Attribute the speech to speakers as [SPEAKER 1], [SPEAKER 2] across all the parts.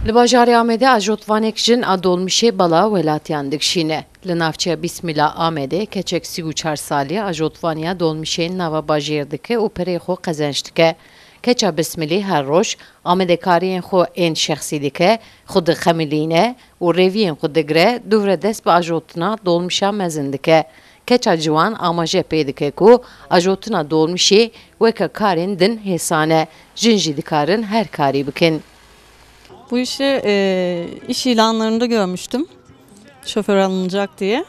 [SPEAKER 1] Li bajarê Amedê ajotvanek jin a dolmuşê bala welatiyan dikşîne. Li navçeya Bismillah Amedê keçek 34 salî ajotvaniya dolmuşên nava bajêr dike û perê xwe qezenç dike. Keça Bismilî her roj amedêkariyên xwe ên şexsî dike, xwe dixemilîne û rêviyên xwe digire dûvre dest bi ajotina dolmuşa mezin dike. Keça ciwan amaje pê dike ku ajotina dolmuşê weke karên din hêsane. Jin jî dikarin her karî bikin.
[SPEAKER 2] Bu işi iş ilanlarında görmüştüm. Şoför alınacak diye.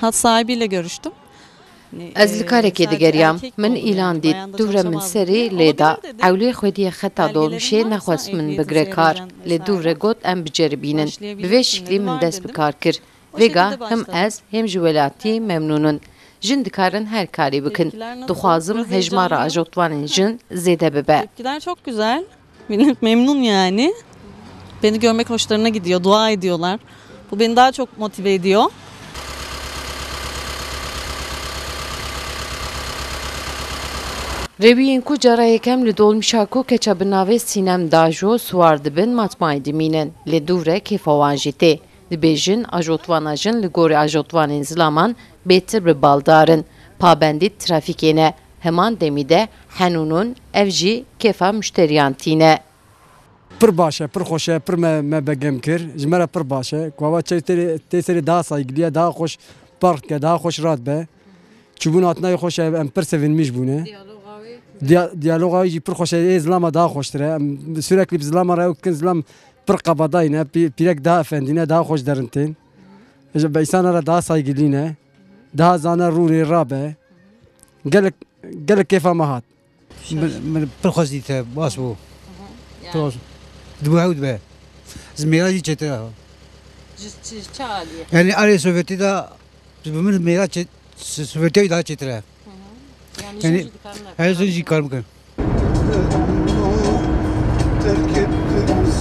[SPEAKER 2] Hat sahibiyle görüştüm.
[SPEAKER 1] Ez li karekê digeriyam, min îlan dît dûvre min serî lê da. Ewlê xwediya xeta dolmuşê nexwest min bigire kar. Lê dûvre got em biceribînin. Bi vê şiklî min dest bi kar kir. Vêga hem ez hem ji welatî memnûnun. Jin dikarin her karî bikin. Dixwazim hejmara ajotvanên jin zêde bibe.
[SPEAKER 2] Tepkiler çok güzel. Millet memnun yani. Beni görmek hoşlarına gidiyor, dua ediyorlar. Bu beni daha çok motive ediyor.
[SPEAKER 1] Rêwiyên ku cara yekem li dolmuşa ku keça bi navê Sînem Dajo swar dibin matmayê dimînin. Lê dûvre kêfa wan jî tê. Dibêjin ajotvana jin li gorî ajotvanên zilaman bêtir bi baldarin. Pabendî trafîkê ne. Heman demî de henûnûn ev jî kêfa müşteriyan tîne.
[SPEAKER 3] Pir baş e, pir xweş e, pir me begem kir. Ji me re pir baş e. Ku tê serê daha saygiliye, daha xweş park dike, daha xweş rat be. Çûbûn hatinayê xweş e, em pir sevinmiş bûne. Diyaloga jî pir xweş e, ê zilama daha xweştir e. Em sürekli bi zilama re kin zilam pir qebadayî ne, pîrek daha efendî ne, daha xweş derin tên. Bi însana re daha saygilî ne, daha zane rûnê rabe. Gelek kêfa me hat.
[SPEAKER 4] من پرخواست دیده باز بو دو هود به زمیرا چطور یعنی آره سوویتی دا زمین میرا سوویتی دا چطوره یعنی her şey karmıkın.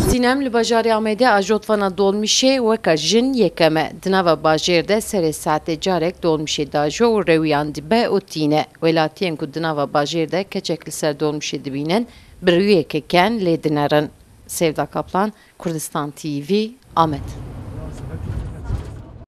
[SPEAKER 1] Sînem li bajarê Amedê ajotvana dolmuşê weka jin yekeme. Di nava bajêr de serê saetê carek dolmuşê dajo û rêwiyan dibe û tîne. Welatiyên ku di nava bajêr de keçek li ser dolmuşê dibînin, bi rûyê keken lê dinerin. Sevda Kaplan, Kurdistan TV, Amed.